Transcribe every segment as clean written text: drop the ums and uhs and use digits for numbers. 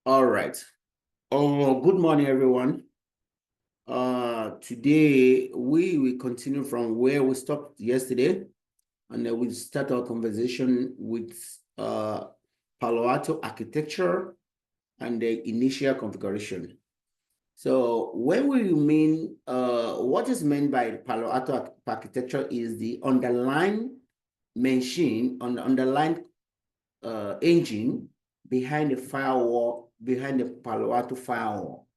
All right. Good morning, everyone. Today we will continue from where we stopped yesterday, and then we'll start our conversation with PaloAlto architecture and the initial configuration. So when we mean what is meant by PaloAlto architecture is the underlying machine on the underlying engine behind the firewall, behind the PaloAlto firewall.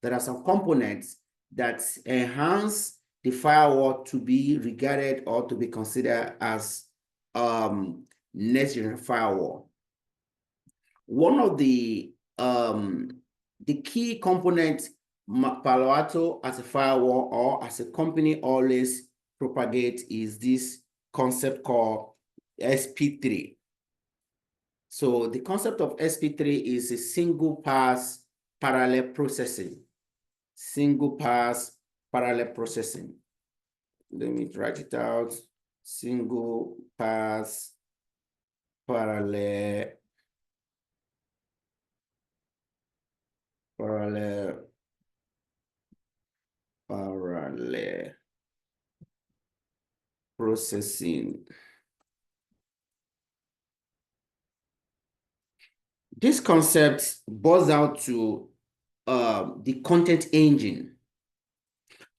There are some components that enhance the firewall to be regarded or to be considered as next generation firewall. One of the key components PaloAlto as a firewall or as a company always propagate is this concept called SP3. So the concept of SP3 is a single pass parallel processing. Single pass parallel processing. Let me write it out. Single pass parallel processing. This concept boils down to the content engine.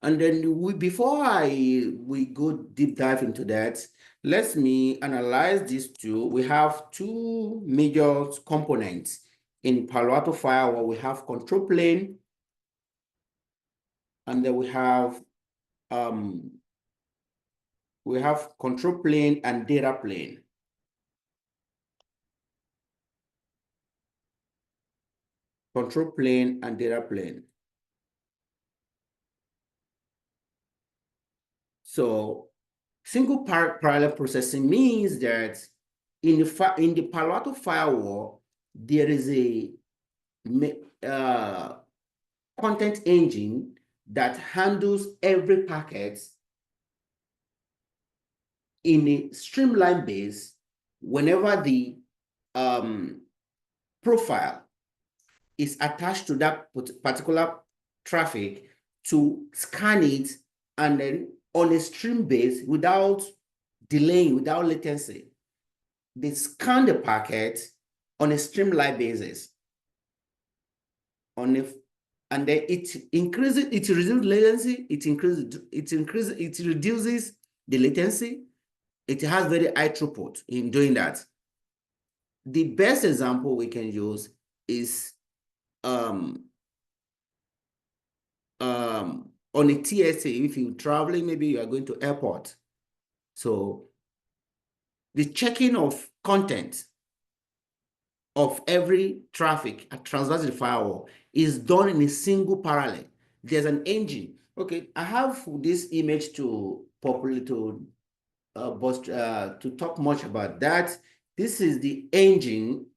And then before we go deep dive into that, let me analyze these two. We have two major components in PaloAlto firewall. We have control plane, and then we have control plane and data plane. Control plane and data plane. So single parallel processing means that in the PaloAlto firewall, there is a content engine that handles every packet in a streamline base whenever the profile is attached to that particular traffic to scan it, and then on a stream base without delaying, without latency, they scan the packet on a streamline basis. And then it increases, it reduces latency, it reduces the latency. It has very high throughput in doing that. The best example we can use is on a TSA. If you're traveling, maybe you are going to airport. So the checking of content of every traffic at transversal firewall is done in a single parallel. There's an engine. Okay, I have this image to talk much about that. This is the engine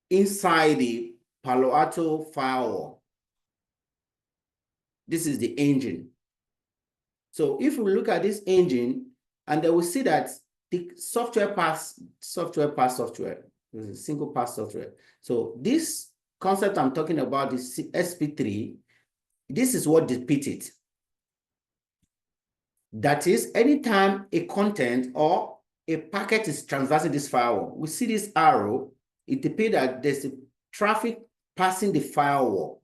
inside the PaloAlto firewall. This is the engine. So if we look at this engine, and then we see that the software pass software, this is single pass software. So this concept I'm talking about is SP3. This is what depicts it. That is, anytime a content or a packet is traversing this firewall, we see this arrow, it depicts that there's a traffic passing the firewall.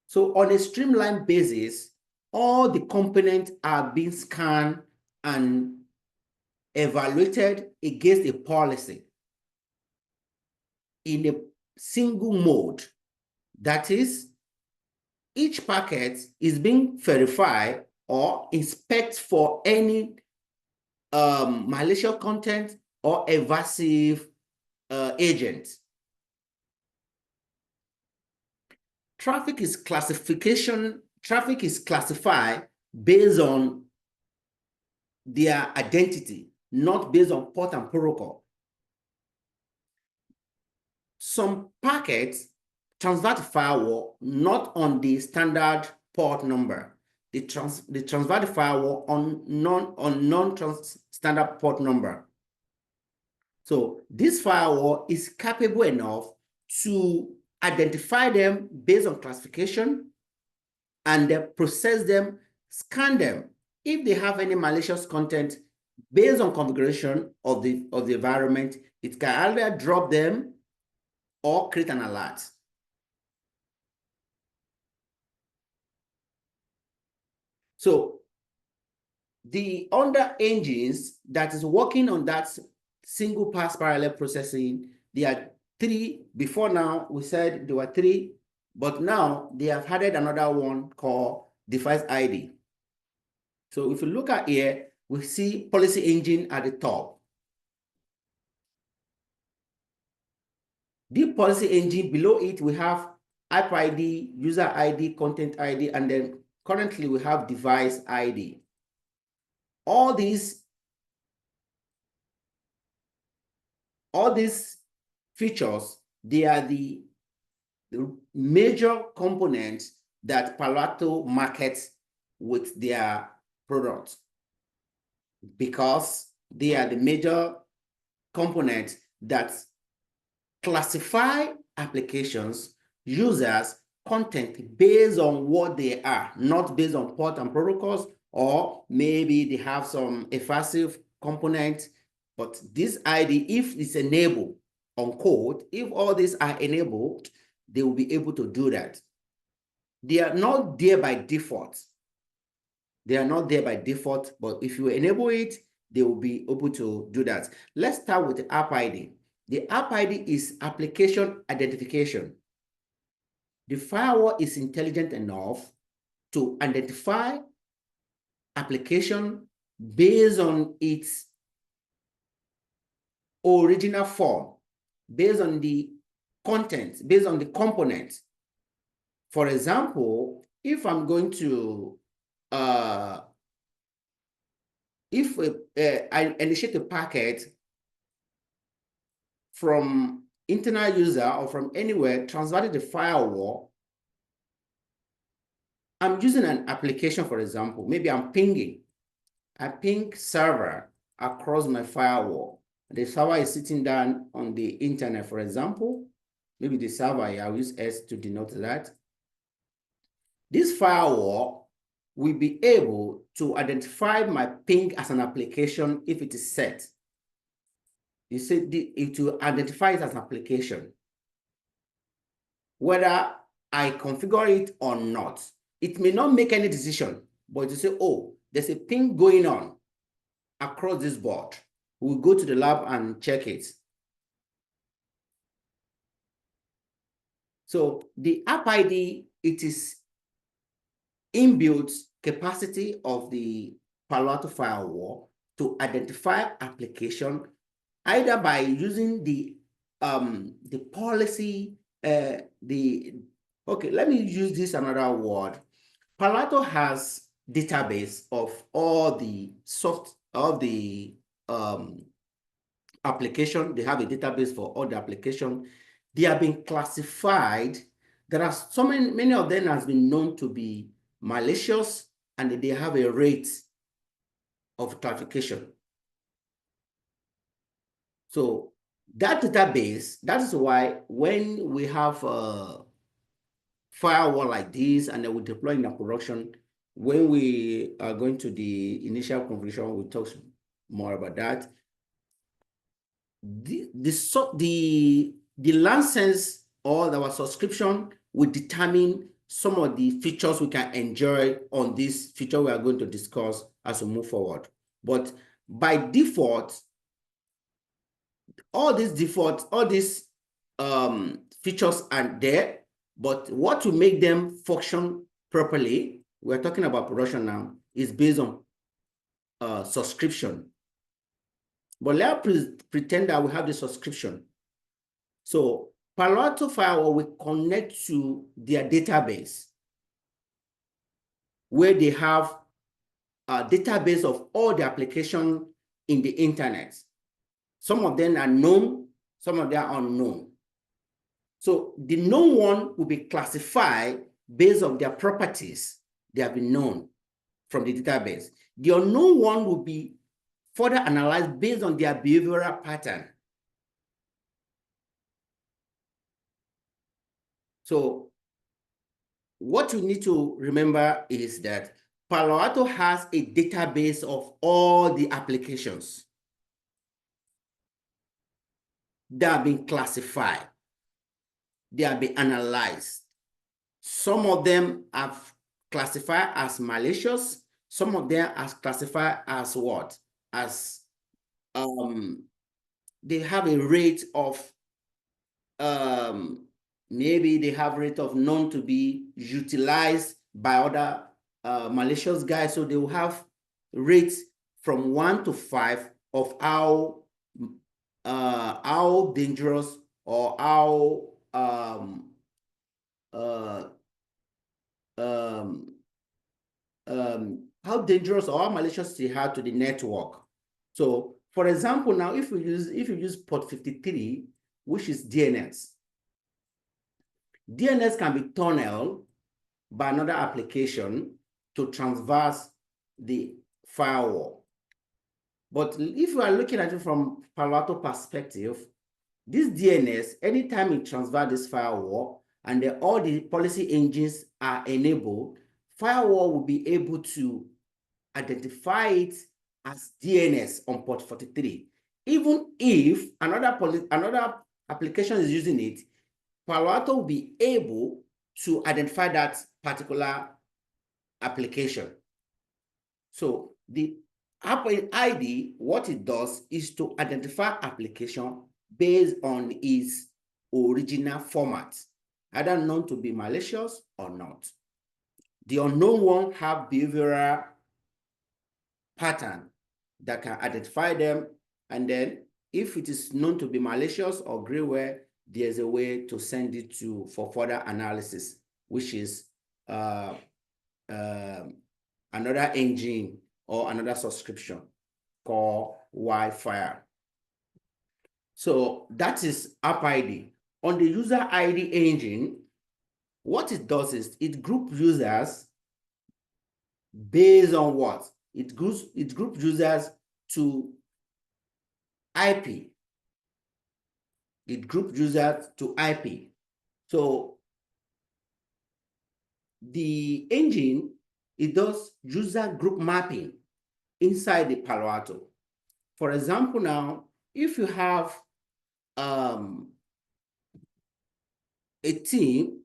So on a streamlined basis, all the components are being scanned and evaluated against a policy in a single mode. That is, each packet is being verified or inspected for any malicious content or evasive agent. Traffic is classified based on their identity, not based on port and protocol. Some packets transfer to firewall not on the standard port number. They transfer the firewall on non-standard port number. So this firewall is capable enough to identify them based on classification and process them, scan them. If they have any malicious content based on configuration of the environment, it can either drop them or create an alert. So the under engines that is working on that single pass parallel processing, there are 3. Before now, we said there were 3, but now they have added another one called device ID. So if you look at here, we see policy engine at the top. The policy engine, below it, we have app ID, user ID, content ID, and then currently we have device ID. All these features, they are the major components that PaloAlto markets with their products, because they are the major components that classify applications, users, content based on what they are, not based on port and protocols, or maybe they have some evasive component. But this ID, if it's enabled on code, if all these are enabled, they will be able to do that. They are not there by default. They are not there by default, but if you enable it, they will be able to do that. Let's start with the app ID. The app ID is application identification. The firewall is intelligent enough to identify application based on its original form, based on the content, based on the component. For example, if I'm going to, if I initiate a packet from internal user or from anywhere, transferring the firewall, I'm using an application, for example, maybe I'm pinging. I ping server across my firewall. The server is sitting down on the internet, for example. Maybe the server, I'll use S to denote that. This firewall will be able to identify my ping as an application if it is set. You see, it will identify it as an application, whether I configure it or not. It may not make any decision, but you say, oh, there's a ping going on across this board. We'll go to the lab and check it. So the app ID, it is inbuilt capacity of the PaloAlto firewall to identify application either by using the policy, okay, let me use this another word. PaloAlto has database of all the application. They have a database for all the application. They have been classified. There are so many of them has been known to be malicious, and they have a rate of classification. So that database, that is why when we have a firewall like this and then we deploy in a production, when we are going to the initial configuration, we'll talk more about that. The license or our subscription will determine some of the features we can enjoy on this feature we are going to discuss as we move forward. But by default, all these features are there, but what will make them function properly, we're talking about production now, is based on subscription. But let's pretend that we have the subscription. So PaloAlto firewall will connect to their database, where they have a database of all the applications in the internet. Some of them are known, some of them are unknown. So the known one will be classified based on their properties. They have been known from the database. The unknown one will be further analyzed based on their behavioral pattern. So what you need to remember is that PaloAlto has a database of all the applications that have been classified. They have been analyzed. Some of them have classified as malicious. Some of them are classified as what? As they have a rate of maybe they have rate of known to be utilized by other malicious guys. So they will have rates from 1 to 5 of how dangerous or how dangerous or how malicious they are to the network. So, for example, now if you use port 53, which is DNS, DNS can be tunneled by another application to traverse the firewall. But if you are looking at it from PaloAlto perspective, this DNS, anytime it transfers this firewall and all the policy engines are enabled, firewall will be able to identify it as DNS on port 43. Even if another application is using it, PaloAlto will be able to identify that particular application. So the app ID, what it does is to identify application based on its original format, either known to be malicious or not. The unknown one have behavioral pattern that can identify them, and then if it is known to be malicious or greyware, there's a way to send it to for further analysis, which is another engine or another subscription called Wi-Fi. So that is app ID. On the user ID engine, what it does is it groups users based on what? It groups users to IP. It groups users to IP. So the engine, it does user group mapping inside the PaloAlto. For example, now, if you have a team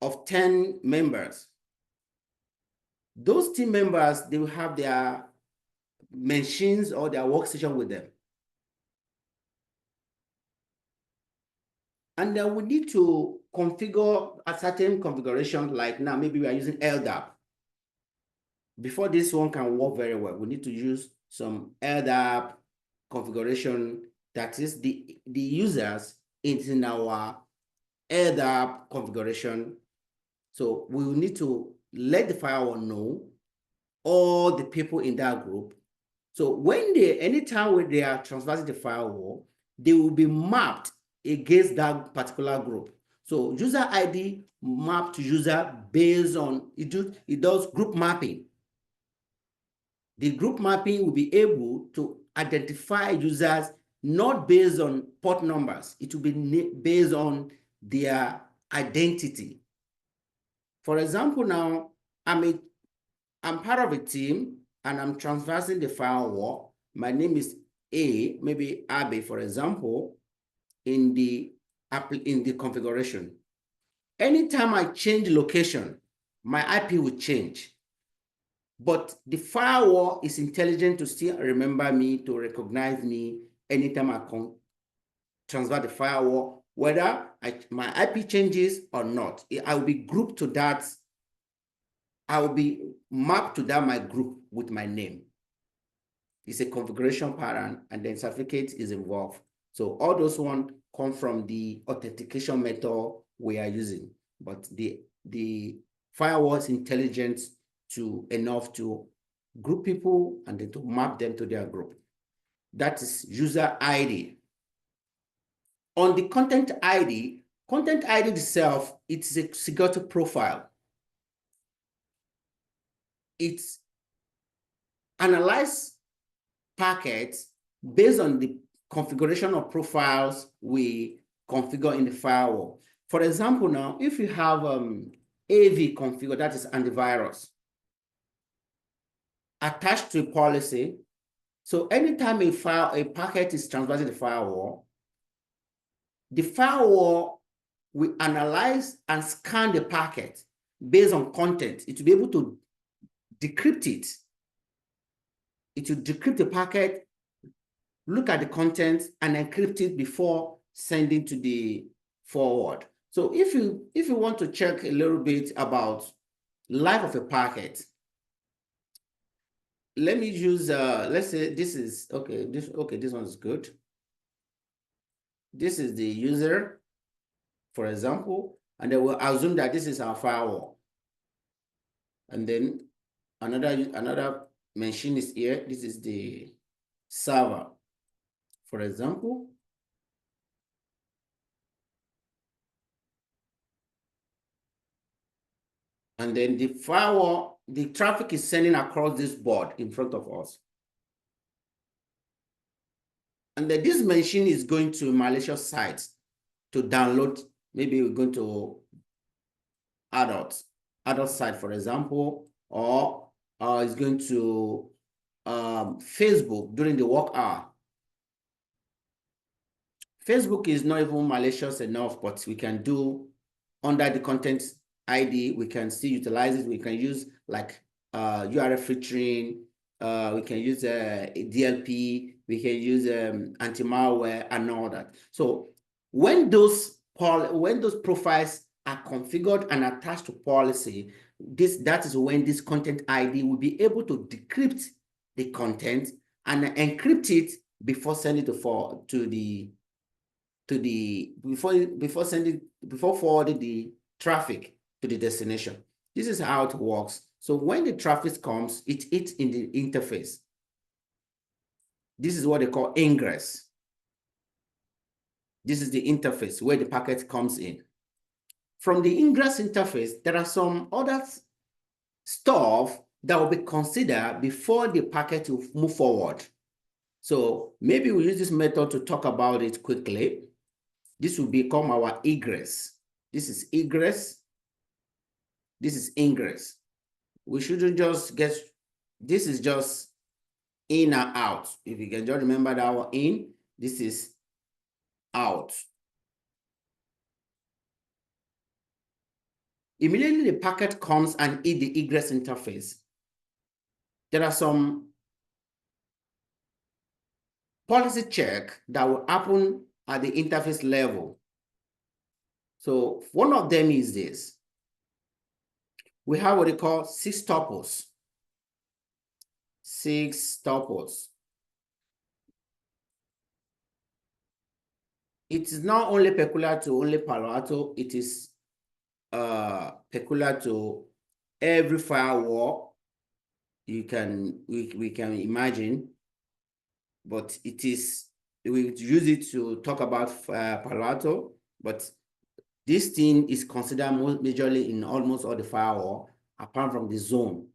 of 10 members, those team members, they will have their machines or their workstation with them. And then we need to configure a certain configuration, like now, maybe we are using LDAP. Before this one can work very well, we need to use some LDAP configuration, that is the users in our LDAP configuration. So we will need to let the firewall know all the people in that group. So when anytime when they are transversing the firewall, they will be mapped against that particular group. So user ID mapped to user based on, it does group mapping. The group mapping will be able to identify users not based on port numbers. It will be based on their identity. For example, now I'm part of a team and I'm transversing the firewall. My name is A, maybe Abe, for example, in the configuration. Anytime I change location, my IP will change. But the firewall is intelligent to still remember me, to recognize me anytime I transfer the firewall, whether my IP changes or not. I will be grouped to that. I will be mapped to that my group with my name. It's a configuration pattern, and then certificate is involved. So all those ones come from the authentication method we are using. But the firewall is intelligent enough to group people and then to map them to their group. That is user ID. On the content ID itself, it's a security profile. It's analyze packets based on the configuration of profiles we configured in the firewall. For example, now, if you have AV configured, that is antivirus, attached to a policy, so anytime a packet is transferred to the firewall will analyze and scan the packet based on content. It will be able to decrypt it. It will decrypt the packet, look at the content, and encrypt it before sending to the forward. So if you want to check a little bit about life of a packet, let me use let's say this is okay. This one is good. This is the user, for example, and then we'll assume that this is our firewall. And then another machine is here. This is the server, for example. And then the firewall, the traffic is sending across this board in front of us. And then this machine is going to malicious sites to download. Maybe we're going to adult site, for example, or it's going to Facebook during the work hour. Facebook is not even malicious enough, but we can do under the content ID, we can still utilize it. We can use like URL filtering, we can use DLP, we can use anti-malware and all that. So when those profiles are configured and attached to policy, that is when this content ID will be able to decrypt the content and encrypt it before sending before forwarding the traffic to the destination. This is how it works. So when the traffic comes, it hits in the interface. This is what they call ingress. This is the interface where the packet comes in. From the ingress interface, there are some other stuff that will be considered before the packet will move forward. So maybe we'll use this method to talk about it quickly. This will become our egress. This is egress. This is ingress. We shouldn't just get, this is just in and out. If you can just remember that one in, this is out. Immediately the packet comes and hits the egress interface. There are some policy check that will happen at the interface level. So one of them is this. We have what they call 6 tuples. 6 tuples. It is not only peculiar to only PaloAlto, it is peculiar to every firewall we can imagine, but it is, we use it to talk about PaloAlto, but this thing is considered majorly in almost all the firewall, apart from the zone.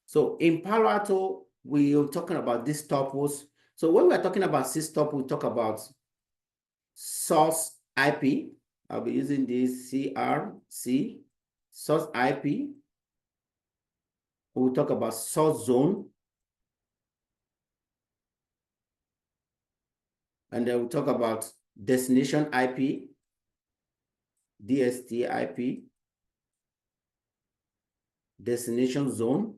So in PaloAlto, we are talking about these tuples. So when we're talking about 6 tuples, we talk about source IP. I'll be using this CRC, source IP. We'll talk about source zone. And then we'll talk about destination IP, DST IP, destination zone.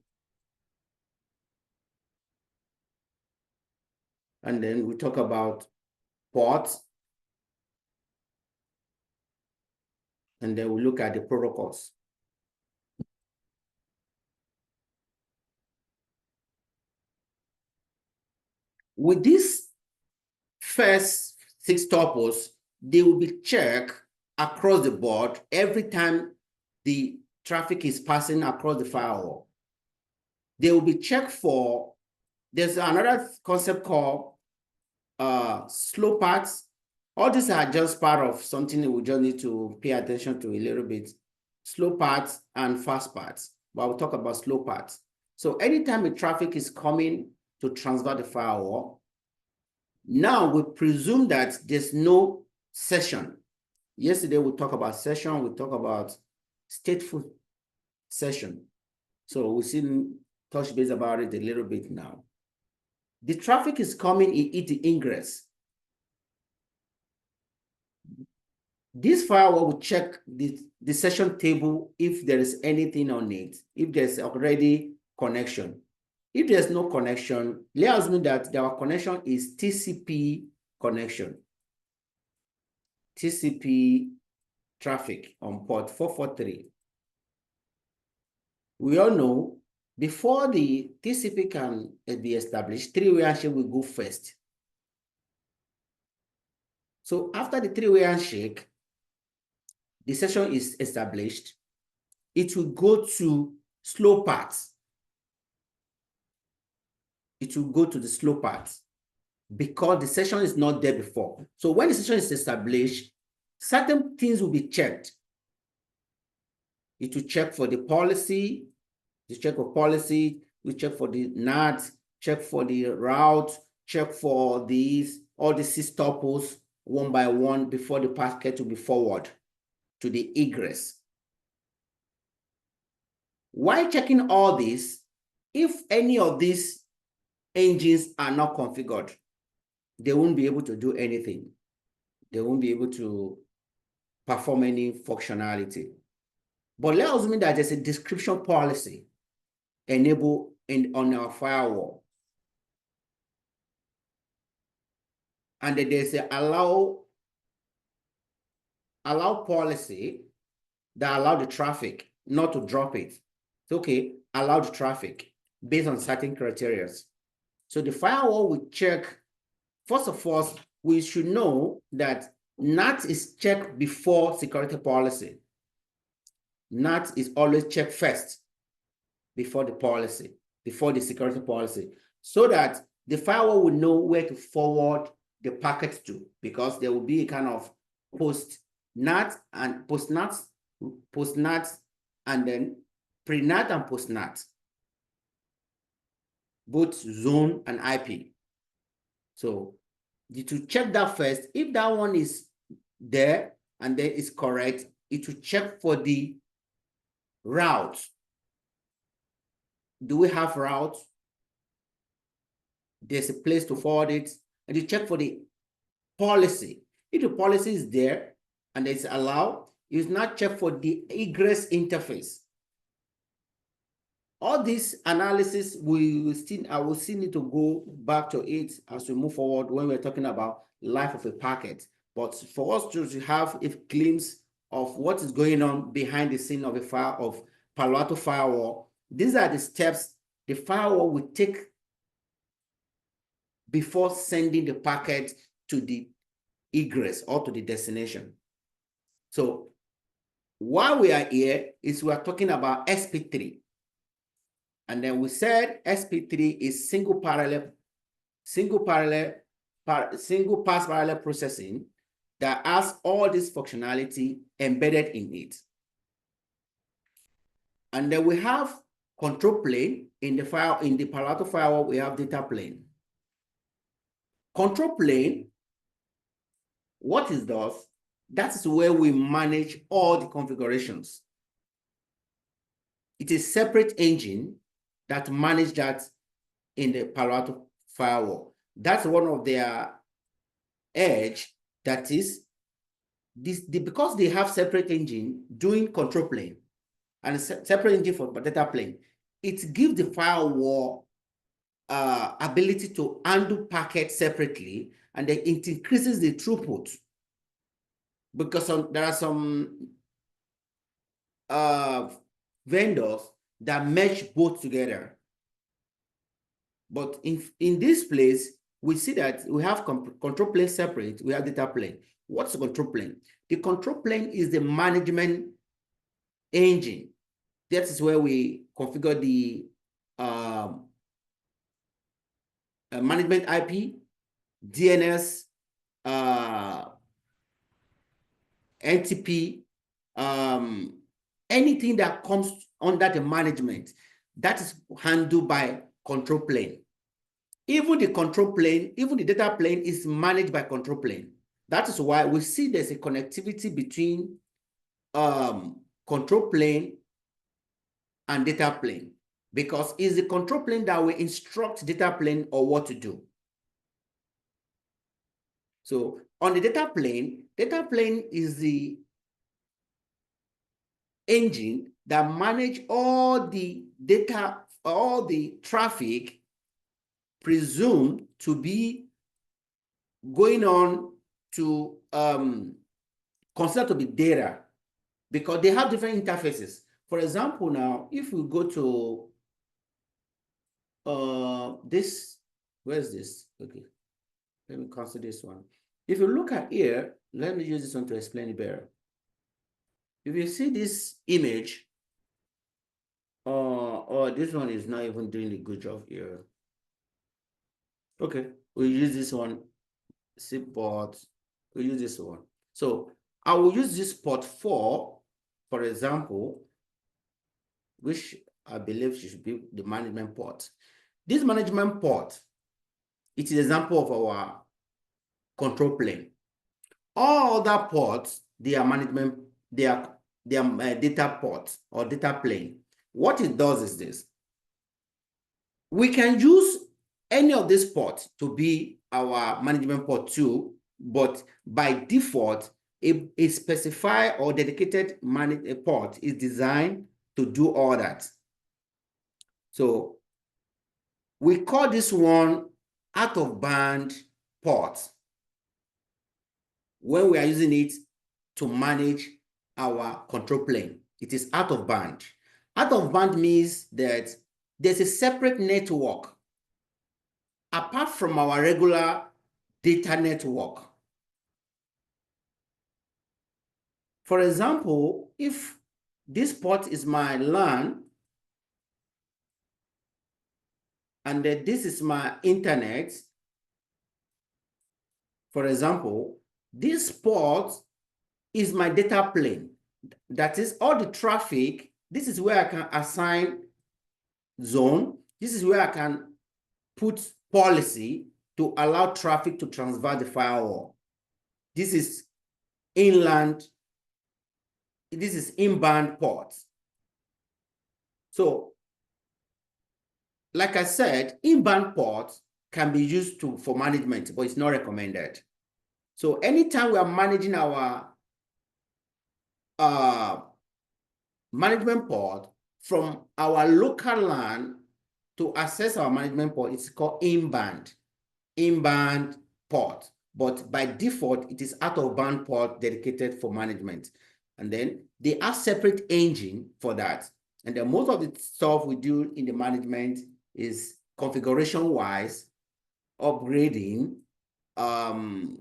And then we talk about ports. And then we look at the protocols. With these first 6 tuples, they will be checked across the board every time the traffic is passing across the firewall. They will be checked for, there's another concept called slow paths. All these are just part of something that we just need to pay attention to a little bit. Slow paths and fast paths, but we'll talk about slow paths. So anytime the traffic is coming to transfer the firewall, now we presume that there's no session. Yesterday, we talked about session, we talked about stateful session. So we'll see, touch base about it a little bit now. The traffic is coming in the ingress. This firewall will check the session table if there is anything on it, if there's already connection. If there's no connection, let us know that our connection is TCP connection. TCP traffic on port 443. We all know before the TCP can be established, three-way handshake will go first. So after the three-way handshake, the session is established, it will go to slow paths. It will go to the slow paths because the session is not there before. So when the session is established, certain things will be checked. It will check for the policy, you check for policy, we check for the NAT, check for the route, check for these, all the six tuples one by one before the packet will be forwarded to the egress. While checking all this, if any of these engines are not configured, they won't be able to do anything. They won't be able to perform any functionality. But let us mean that there's a description policy enabled on our firewall. And there's a allow policy that allow the traffic not to drop it. It's okay, allow the traffic based on certain criteria. So the firewall will check, first of all, we should know that NAT is checked before security policy. NAT is always checked first before the policy, before the security policy, so that the firewall will know where to forward the packet to, because there will be a kind of post-NAT and post-NAT, and then pre-NAT and post-NAT, both zone and IP. So to check that first, if that one is there and then it's correct, it will check for the route. Do we have route? There's a place to forward it, and you check for the policy. If the policy is there and it's allowed, you not check for the egress interface. All this analysis, I will still need to go back to it as we move forward when we're talking about life of a packet. But for us to have a glimpse of what is going on behind the scene of a file of PaloAlto firewall, these are the steps the firewall will take before sending the packet to the egress or to the destination. So while we are here, we are talking about SP3. And then we said SP3 is single pass parallel processing that has all this functionality embedded in it. And then we have control plane in the PaloAlto firewall. We have data plane. Control plane, what it does, that is where we manage all the configurations. It is a separate engine that manage that in the PaloAlto firewall. That's one of their edge. That is because they have separate engine doing control plane and a separate engine for data plane, it gives the firewall ability to handle packets separately, and then it increases the throughput, because there are some vendors that merge both together. But in this place, we see that we have control plane separate, we have data plane. What's the control plane? The control plane is the management engine. That is where we configure the management IP, DNS, NTP, anything that comes under the management, that is handled by control plane. Even the control plane, even the data plane is managed by control plane. That is why we see there's a connectivity between control plane and data plane, because it's the control plane that will instruct data plane or what to do. So on the data plane is the engine that manage all the data, all the traffic presumed to be going on to consider to be data, because they have different interfaces. For example, now, if we go to this, where's this? Okay, let me consider this one. If you look at here, let me use this one to explain it better. If you see this image, or this one is not even doing a good job here. Okay, we'll use this one, see port, we'll use this one. So I will use this port 4, for example, which I believe should be the management port. This management port, it is an example of our control plane. All other ports, they are management, they are data ports or data plane. What it does is this. We can use any of these ports to be our management port too, but by default, a specified or dedicated port is designed to do all that. So we call this one out of band port when we are using it to manage our control plane. It is out of band. Out of band means that there's a separate network apart from our regular data network. For example, if this port is my LAN and this is my internet, for example, this port is my data plane. That is all the traffic. This is where I can assign zone. This is where I can put policy to allow traffic to transfer the firewall. This is inland. This is inbound ports. So, like I said, inbound ports can be used for management, but it's not recommended. So anytime we are managing our management port from our local LAN to access our management port, it's called inbound port. But by default, it is out of band port dedicated for management. And then they have separate engine for that. And then most of the stuff we do in the management is configuration-wise, upgrading, updates,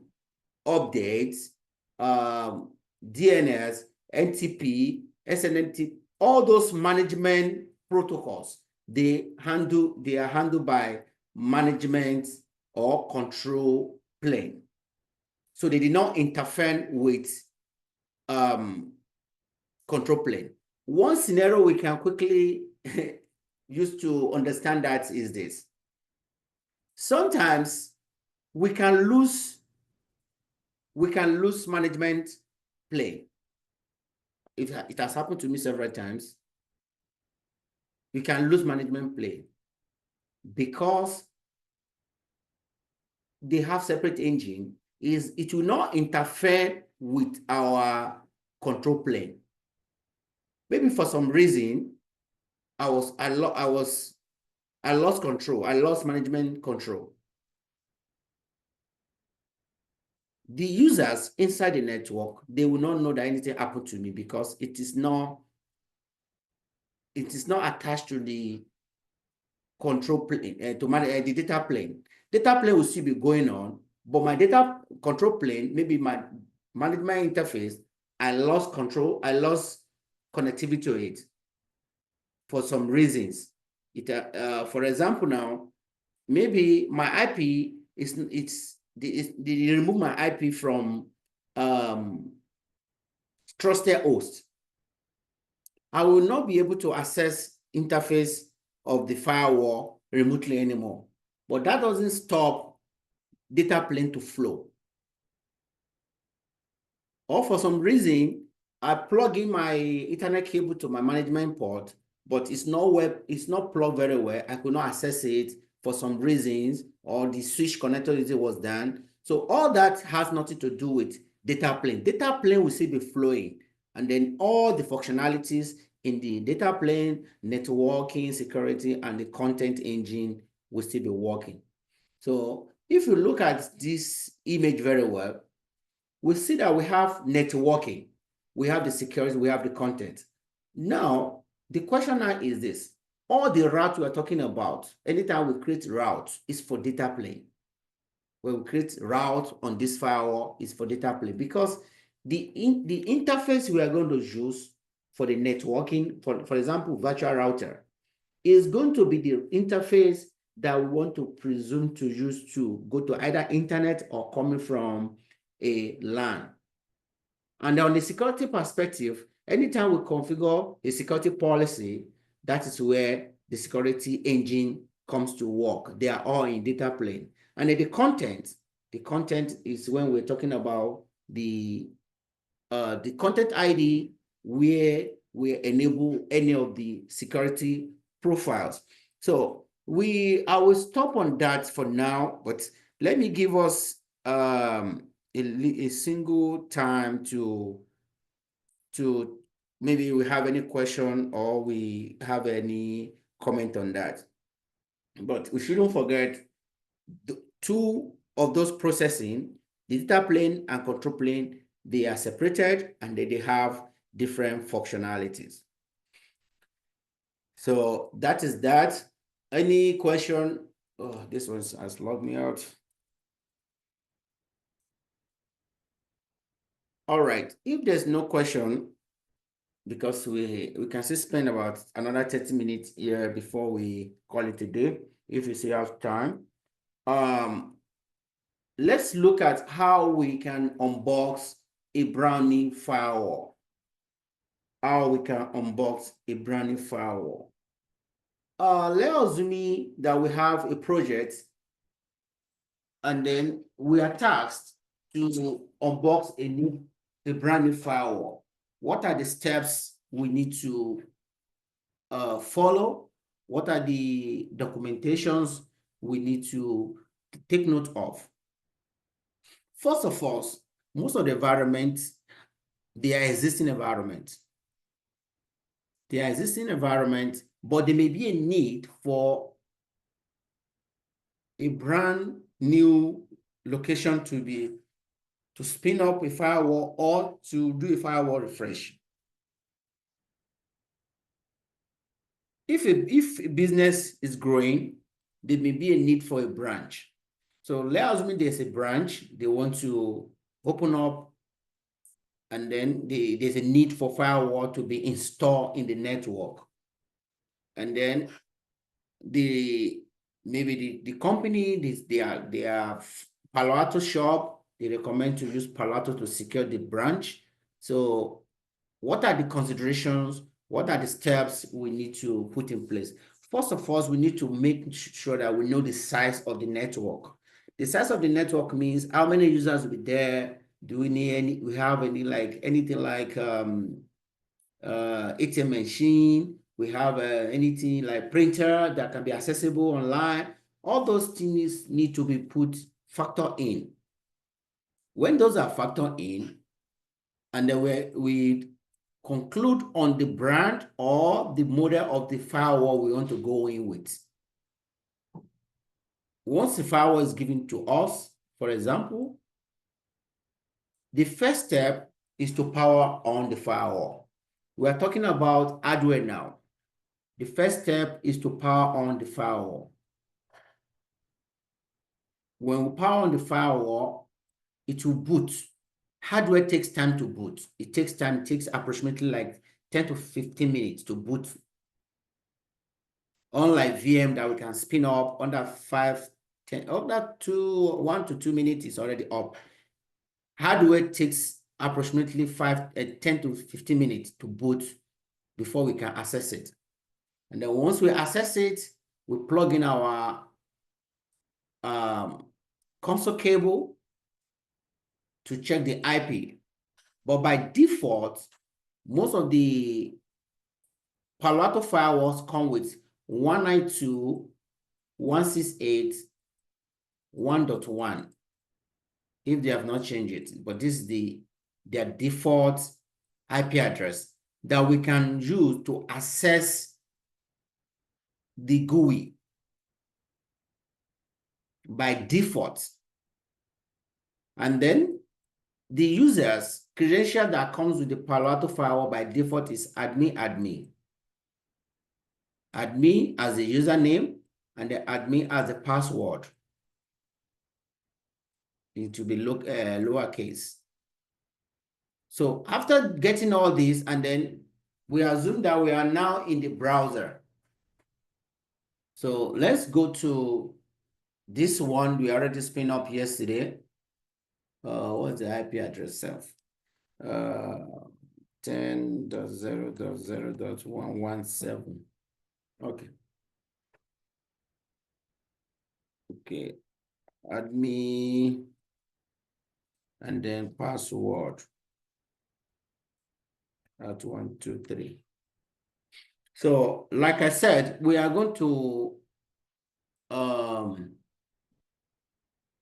DNS, NTP, SNMP, all those management protocols, they are handled by management or control plane. So they did not interfere with control plane. One scenario we can quickly use to understand that is this. Sometimes we can lose management plane. It has happened to me several times. We can lose management plane because they have separate engine. It will not interfere with our control plane. Maybe for some reason, I lost control. I lost management control. The users inside the network, they will not know that anything happened to me because it is not attached to the control plane, to manage the data plane. Data plane will still be going on, but my data control plane, maybe my management interface, I lost control, I lost connectivity to it for some reasons. For example, now, maybe my IP they remove my IP from trusted host. I will not be able to access interface of the firewall remotely anymore. But that doesn't stop data plane to flow. or for some reason, I plug in my Ethernet cable to my management port, but it's not plugged very well. I could not access it for some reasons, or the switch connectivity was done. So all that has nothing to do with data plane. Data plane will still be flowing, and then all the functionalities in the data plane, networking, security, and the content engine will still be working. So if you look at this image very well, we see that we have networking, we have the security, we have the content. Now, the question now is this: all the routes we are talking about, anytime we create routes, is for data plane. When we create route on this firewall, is for data plane, because the interface we are going to use for the networking, for example, virtual router, is going to be the interface that we want to presume to use to go to either internet or coming from a LAN. And on the security perspective, anytime we configure a security policy, that is where the security engine comes to work. They are all in data plane. And then the content is when we're talking about the content ID, where we enable any of the security profiles. So I will stop on that for now, but let me give us a single time to maybe we have any question or we have any comment on that. But we shouldn't forget the two of those processing, the data plane and control plane, they are separated and they have different functionalities. So that is that. Any question? Oh, this one has logged me out. All right, if there's no question, because we can still spend about another 30 minutes here before we call it a day, if you still have time. Let's look at how we can unbox a brand new firewall. How we can unbox a brand new firewall. Let's assume that we have a project and then we are tasked to unbox a brand new firewall. What are the steps we need to follow? What are the documentations we need to take note of? First of all, most of the environments, they are existing environments. They are existing environments, but there may be a need for a brand new location to spin up a firewall or to do a firewall refresh. If a business is growing, there may be a need for a branch. So let's assume there's a branch they want to open up, and then there's a need for firewall to be installed in the network. And then maybe the company, they are PaloAlto shop, they recommend to use PaloAlto to secure the branch. So what are the considerations? What are the steps we need to put in place? First of all, we need to make sure that we know the size of the network. The size of the network means how many users will be there. Do we need anything like ATM machine? We have anything like printer that can be accessible online. All those things need to be factored in. When those are factored in, and then we conclude on the brand or the model of the firewall we want to go in with. Once the firewall is given to us, for example, the first step is to power on the firewall. We are talking about hardware now. The first step is to power on the firewall. When we power on the firewall, it will boot. Hardware takes time to boot. It takes time. It takes approximately like 10 to 15 minutes to boot. Unlike VM that we can spin up under 1 to 2 minutes is already up. Hardware takes approximately 10 to 15 minutes to boot before we can access it. And then once we access it, we plug in our console cable to check the IP. But by default, most of the PaloAlto firewalls come with 192.168.1.1 if they have not changed it. But this is their default IP address that we can use to access the GUI by default. And then the user's credential that comes with the PaloAlto firewall by default is admin. Admin as the username and the admin as the password. It will be lowercase. So after getting all this, and then we assume that we are now in the browser. So let's go to this one we already spun up yesterday. What's the IP address self? 10.0.0.117. Okay. Okay. Admin and then password at 1, 2, 3. So, like I said, we are going to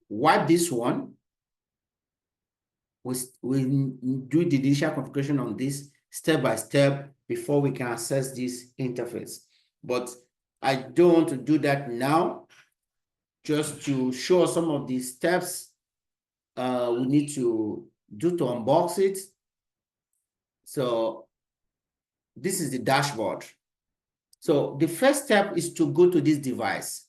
wipe this one. We do the initial configuration on this step by step before we can access this interface. But I don't want to do that now, just to show some of the steps we need to do to unbox it. So this is the dashboard. So the first step is to go to this device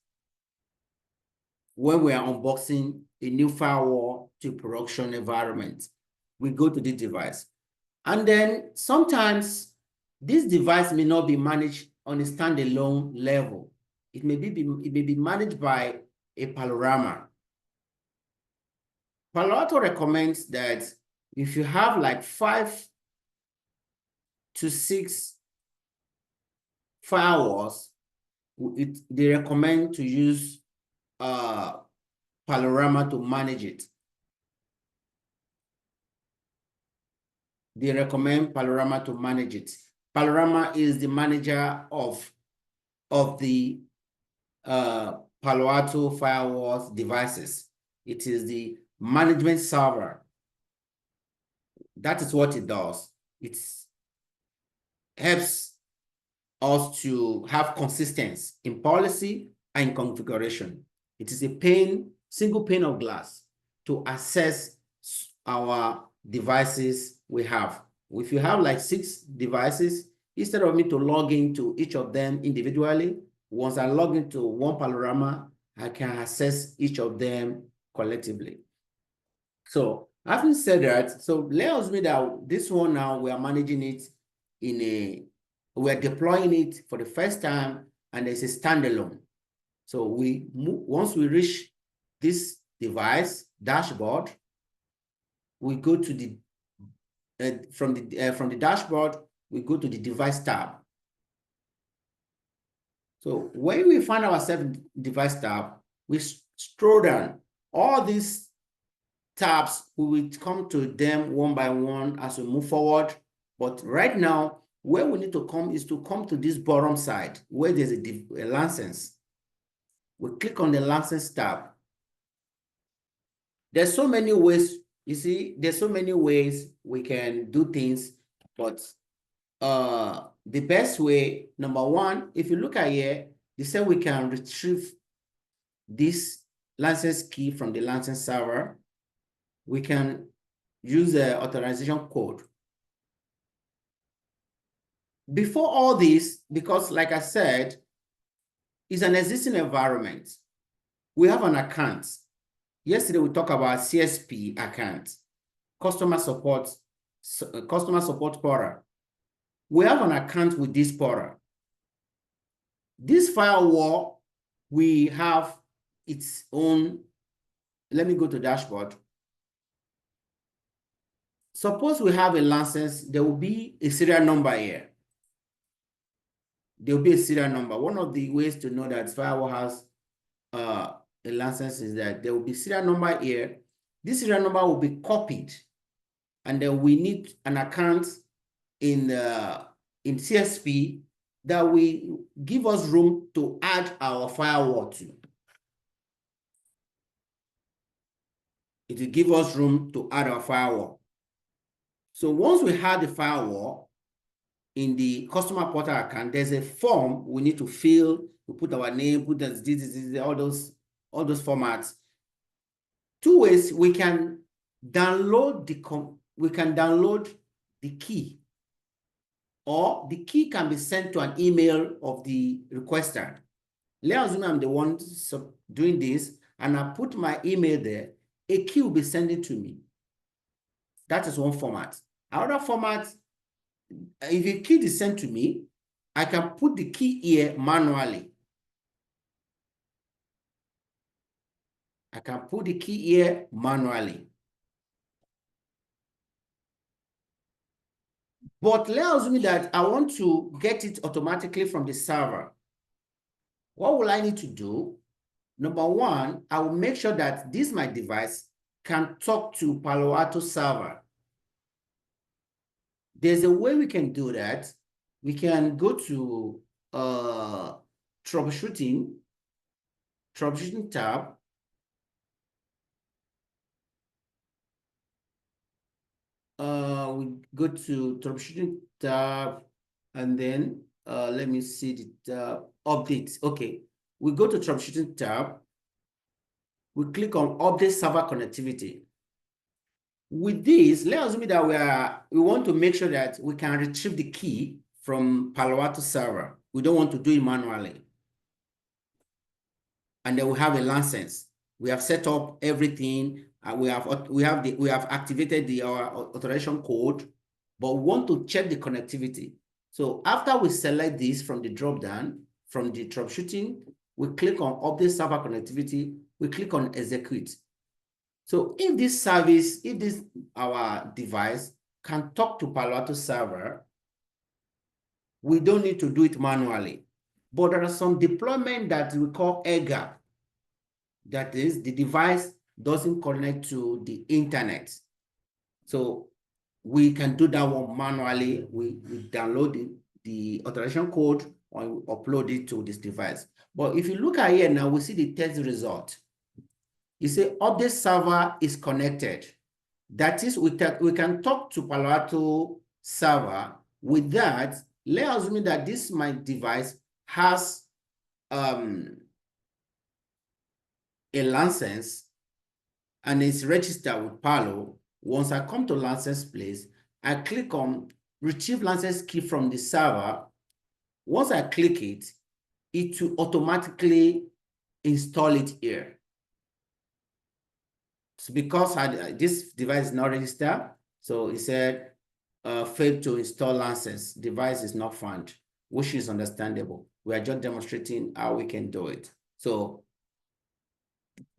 when we are unboxing a new firewall to production environment. We go to the device. And then sometimes this device may not be managed on a standalone level. It may be managed by a panorama. PaloAlto recommends that if you have like 5 to 6 firewalls, they recommend to use panorama to manage it. They recommend panorama to manage it. Panorama is the manager of the PaloAlto firewall devices. It is the management server. That is what it does. It helps us to have consistency in policy and configuration. It is a single pane of glass to access our devices we have. If you have like 6 devices, instead of me to log into each of them individually, once I log into one panorama, I can access each of them collectively. So having said that, so let us mean that this one now we are managing it we're deploying it for the first time, and it's a standalone. So once we reach this device dashboard, we go to the from the dashboard, we go to the device tab. So when we find ourselves in device tab, we scroll down. All these tabs, we will come to them one by one as we move forward. But right now, where we need to come is to come to this bottom side where there's a license. We click on the license tab. There's so many ways, you see, there's so many ways we can do things, but the best way, number one, if you look at here, they say we can retrieve this license key from the license server. We can use the authorization code. Before all this, because like I said, it's an existing environment. We have an account. Yesterday, we talked about CSP account, customer support portal. We have an account with this portal. This firewall, we have its own. Let me go to dashboard. Suppose we have a license, there will be a serial number here. There will be a serial number. One of the ways to know that firewall has a license is that there will be serial number here. This serial number will be copied and then we need an account in CSP that will give us room to add our firewall to. It will give us room to add our firewall. So once we have the firewall in the customer portal account, there's a form we need to fill. We put our name, put this, all those formats. Two ways we can download the key, or the key can be sent to an email of the requester. Let's assume I'm the one doing this, and I put my email there. A key will be sent to me. That is one format. Another format, if a key is sent to me, I can put the key here manually. I can put the key here manually. But let's assume that I want to get it automatically from the server. What will I need to do? Number one, I will make sure that this, my device, can talk to PaloAlto server. There's a way we can do that. We can go to troubleshooting tab. We go to troubleshooting tab, and then let me see the updates. Okay, we go to troubleshooting tab. We click on update server connectivity. With this, let's assume that we want to make sure that we can retrieve the key from PaloAlto server. We don't want to do it manually. And then we have a license. We have set up everything. We have activated our authorization code, but we want to check the connectivity. So after we select this from the drop down, from the troubleshooting, we click on update server connectivity. We click on execute. So if this service, our device can talk to PaloAlto server, we don't need to do it manually. But there are some deployment that we call air gap. That is, the device doesn't connect to the internet. So we can do that one manually. We download the authorization code or we upload it to this device. But if you look at here now, we see the test result. You say update server is connected. That is, we can talk to PaloAlto server. With that, let's assume that this my device has a license and it's registered with Palo. Once I come to license place, I click on retrieve license key from the server. Once I click it, it will automatically install it here. So because this device is not registered, so it said failed to install license, device is not found, which is understandable. We are just demonstrating how we can do it. So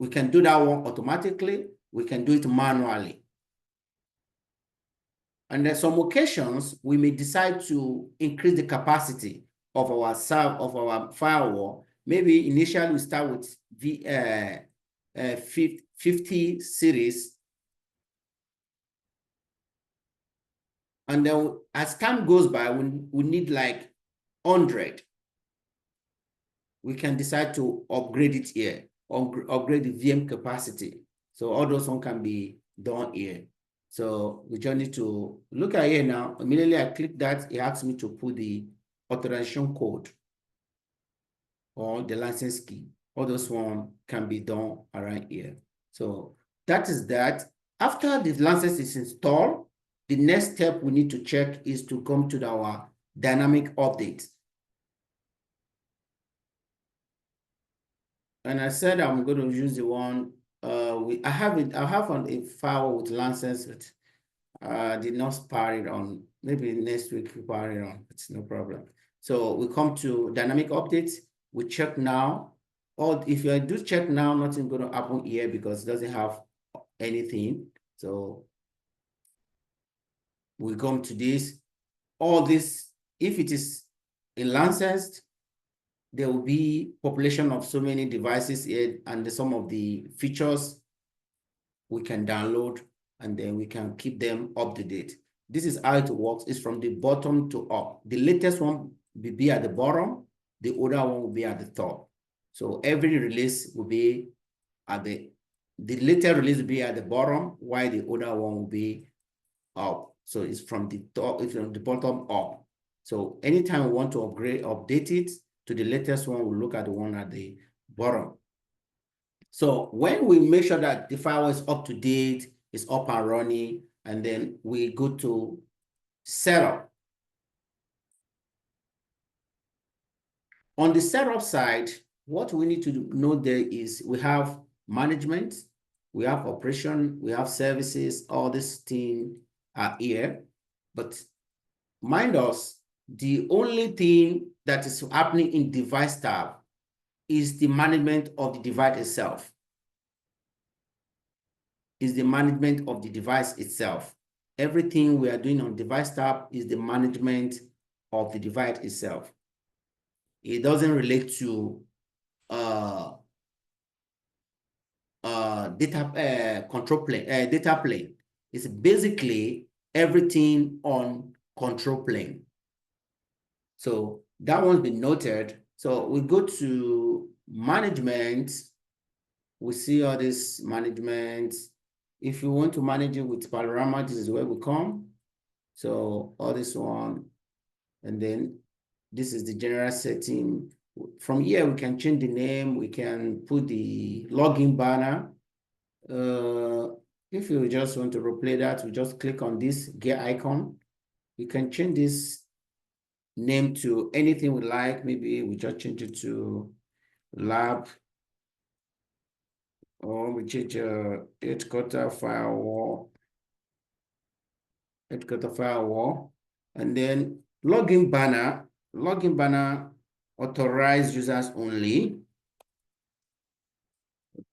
we can do that one automatically. We can do it manually. And then some occasions, we may decide to increase the capacity of our firewall. Maybe initially we start with 50 series. And then as time goes by, we need like 100. We can decide to upgrade it here, or upgrade the VM capacity. So all those ones can be done here. So we just need to look at here now. Immediately I click that, it asks me to put the authorization code or the license key. All those ones can be done around here. So that is that. After the license is installed, the next step we need to check is to come to our dynamic update. And I said I'm going to use the one I have on a file with license, but did not spare it on. Maybe next week we spare it on. It's no problem. So we come to dynamic updates. We check now. Or if you do check now, nothing's going to happen here because it doesn't have anything. So we come to this. All this, if it is a licensed, there will be population of so many devices here, and some of the features we can download and then we can keep them up to date. This is how it works. It's from the bottom to up. The latest one will be at the bottom. The older one will be at the top. So every release will be at the later release will be at the bottom, while the older one will be up. So it's from the top, it's from the bottom up. So anytime we want to update it to the latest one, we'll look at the one at the bottom. So when we make sure that the firewall is up to date, it's up and running, and then we go to setup. On the setup side, what we need to know there is we have management, we have operation, we have services, all these things are here. But mind us, the only thing that is happening in device tab is the management of the device itself. Is the management of the device itself. Everything we are doing on device tab is the management of the device itself. It doesn't relate to data control plane, data plane. It's basically everything on control plane. So that one's been noted. So we go to management. We see all this management. If you want to manage it with Panorama, this is where we come. So all this one, and then this is the general setting. From here, we can change the name. We can put the login banner. If you just want to replay that, we just click on this gear icon. We can change this name to anything we like. Maybe we just change it to lab, or we change headquarter firewall, and then login banner. Login banner, authorized users only.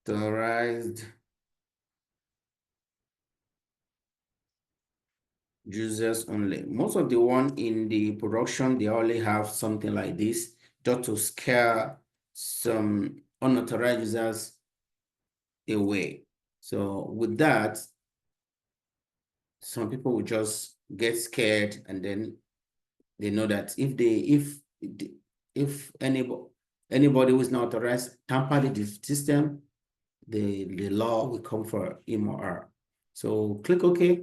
Authorized users only. Most of the one in the production, they only have something like this, just to scare some unauthorized users away. So with that, some people will just get scared, and then they know that if anybody who is not authorized tamper the system, the law will come for him or her. So click OK.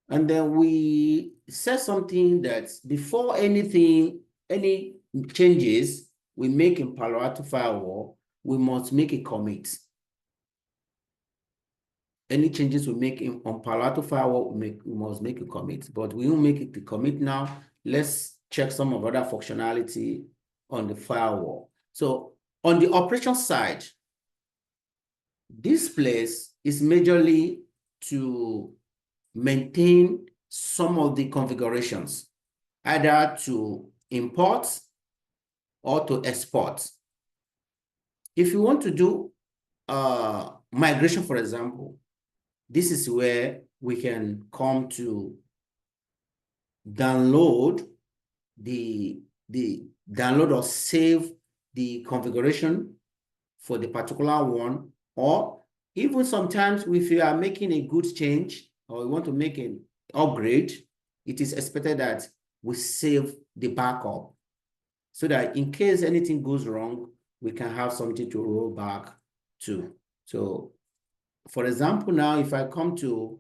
And then we set something that before any changes we make in PaloAlto firewall, we must make a commit. Any changes we make on PaloAlto firewall, we must make a commit, but we won't make it the commit now. Let's check some of other functionality on the firewall. So on the operation side, this place is majorly to maintain some of the configurations, either to import or to export. If you want to do migration, for example, this is where we can come to download download or save the configuration for the particular one, or even sometimes if you are making a good change or you want to make an upgrade, it is expected that we save the backup so that in case anything goes wrong, we can have something to roll back to. So for example, now if I come to,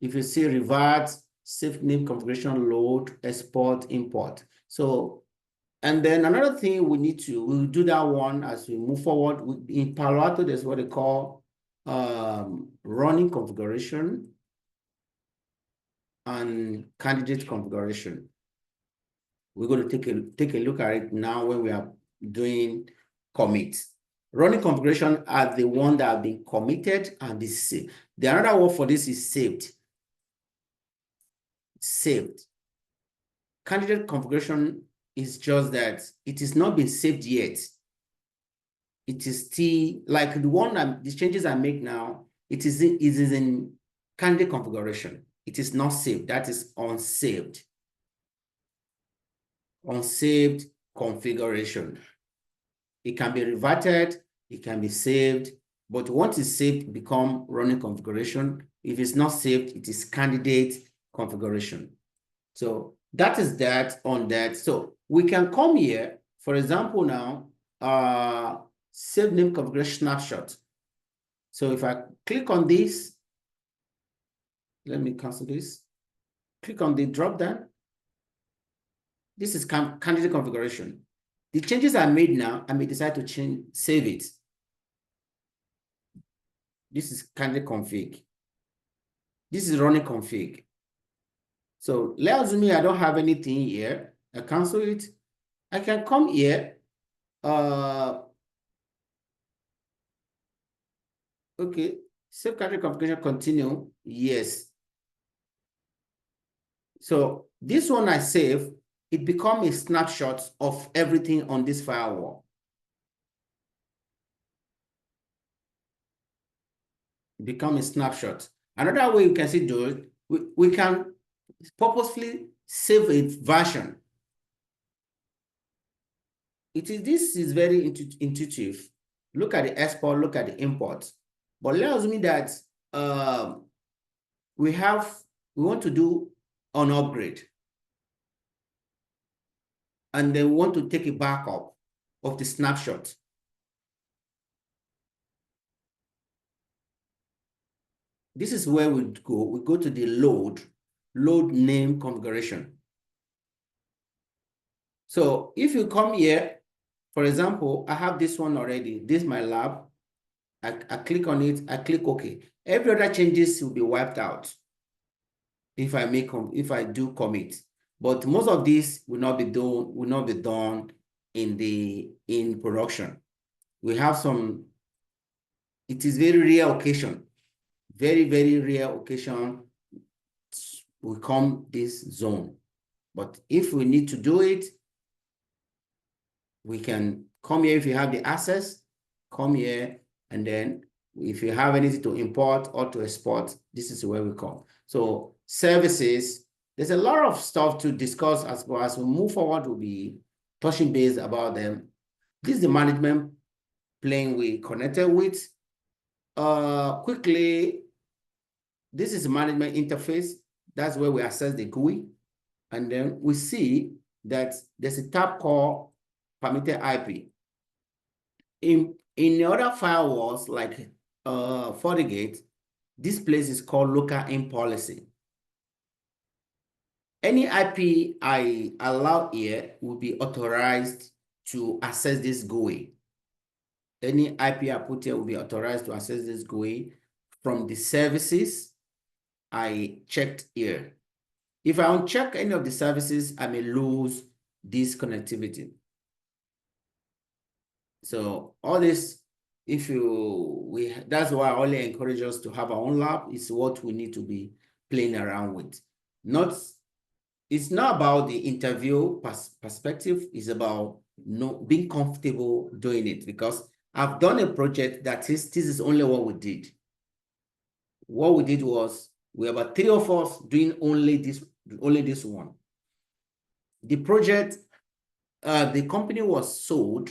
if you see revert, save name configuration, load, export, import. So, and then another thing we'll do that one as we move forward. In PaloAlto, there's what they call running configuration and candidate configuration. We're going to take a look at it now when we are doing commits. Running configuration are the one that have been committed and is saved. The another word for this is saved. Saved. Candidate configuration is just that it is not been saved yet. It is still like the one the changes I make now. It is in candidate configuration. It is not saved. That is unsaved. Unsaved configuration. It can be reverted. It can be saved, But once it's saved, it become running configuration. If it's not saved, it is candidate configuration. So that is that on that. So we can come here, for example, now, save name configuration snapshot. So if I click on this, let me cancel this. Click on the drop down. This is candidate configuration. The changes I made now, I may decide to save it. This is candidate config. This is running config. So let's assume I don't have anything here. I cancel it. I can come here. Okay, save candidate configuration, continue. Yes. So this one I save, it becomes a snapshot of everything on this firewall. Become a snapshot. Another way you can see do it, we can purposefully save a version. This is very intuitive. Look at the export, look at the import. But let us mean that we want to do an upgrade. And then we want to take a backup of the snapshot. This is where we go. We go to the load name configuration. So if you come here, for example, I have this one already. This is my lab. I click on it. I click OK. Every other changes will be wiped out if I do commit. But most of this will not be done in production. We have some. It is very rare occasion. Very, very rare occasion will come this zone. But if we need to do it, we can come here if you have the access, come here, and then if you have anything to import or to export, this is where we come. So services, there's a lot of stuff to discuss as we move forward. We'll be touching base about them. This is the management plane we connected with. Quickly, this is the management interface. That's where we access the GUI. And then we see that there's a tab called permitted IP. In the other firewalls, like FortiGate, this place is called local in policy. Any IP I allow here will be authorized to access this GUI. Any IP I put here will be authorized to access this GUI from the services I checked here. If I uncheck any of the services, I may lose this connectivity. So all this, that's why I only encourage us to have our own lab. It's what we need to be playing around with. It's not about the interview perspective. It's about being comfortable doing it, because I've done a project that this is only what we did. What we did was we have about 3 of us doing only this one. The project, the company was sold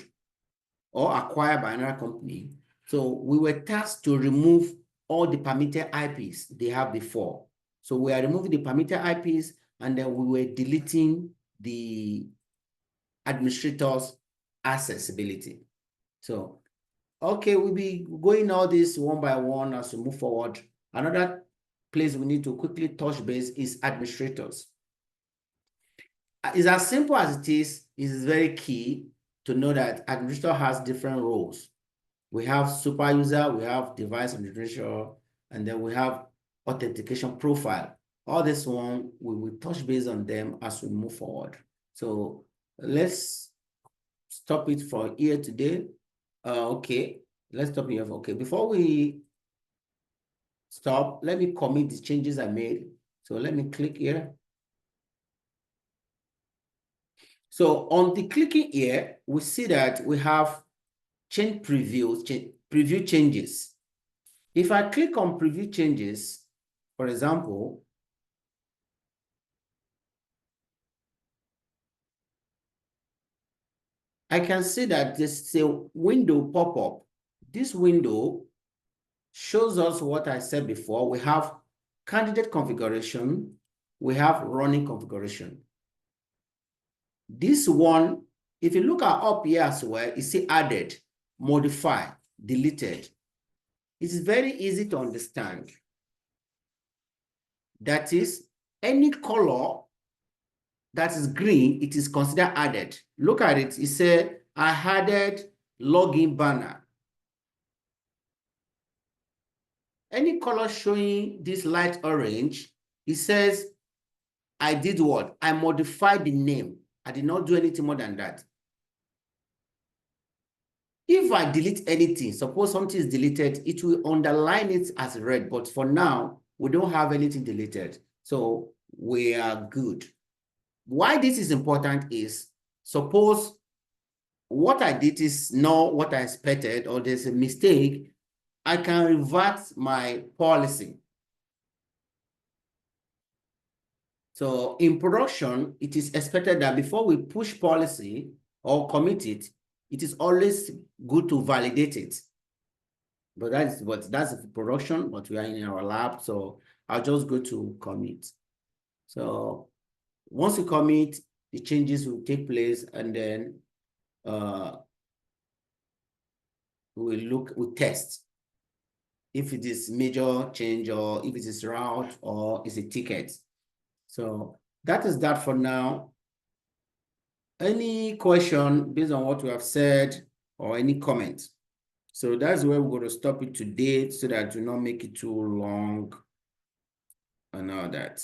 or acquired by another company. So we were tasked to remove all the permitted IPs they have before. So we are removing the permitted IPs, and then we were deleting the administrator's accessibility. So, okay, we'll be going all this one by one as we move forward. Another place we need to quickly touch base is administrators. It's as simple as it is. It's very key to know that administrator has different roles. We have super user, we have device administrator, and then we have authentication profile. All this one, we will touch base on them as we move forward. So let's stop it for here today. Okay, let's stop here. Okay, before we stop, let me commit the changes I made. So let me click here. So on the clicking here, we see that we have change previews, preview changes. If I click on preview changes, for example, I can see that there's a window pop up. This window shows us what I said before. We have candidate configuration, we have running configuration. This one, if you look at up here as well, you see added, modify, deleted. It is very easy to understand. That is, any color that is green, it is considered added. Look at it. It says, I added login banner. Any color showing this light orange, it says, I did what? I modified the name. I did not do anything more than that. If I delete anything, suppose something is deleted, it will underline it as red. But for now, we don't have anything deleted. So we are good. Why this is important is, suppose what I did is not what I expected, or there's a mistake, I can revert my policy. So in production, it is expected that before we push policy or commit it, it is always good to validate it. But that's production, but we are in our lab, so I'll just go to commit. So once you commit, the changes will take place, and then we'll test if it is major change, or if it is route, or is a ticket. So that is that for now. Any question based on what we have said, or any comments? So that's where we're going to stop it today, so that we not make it too long and all that.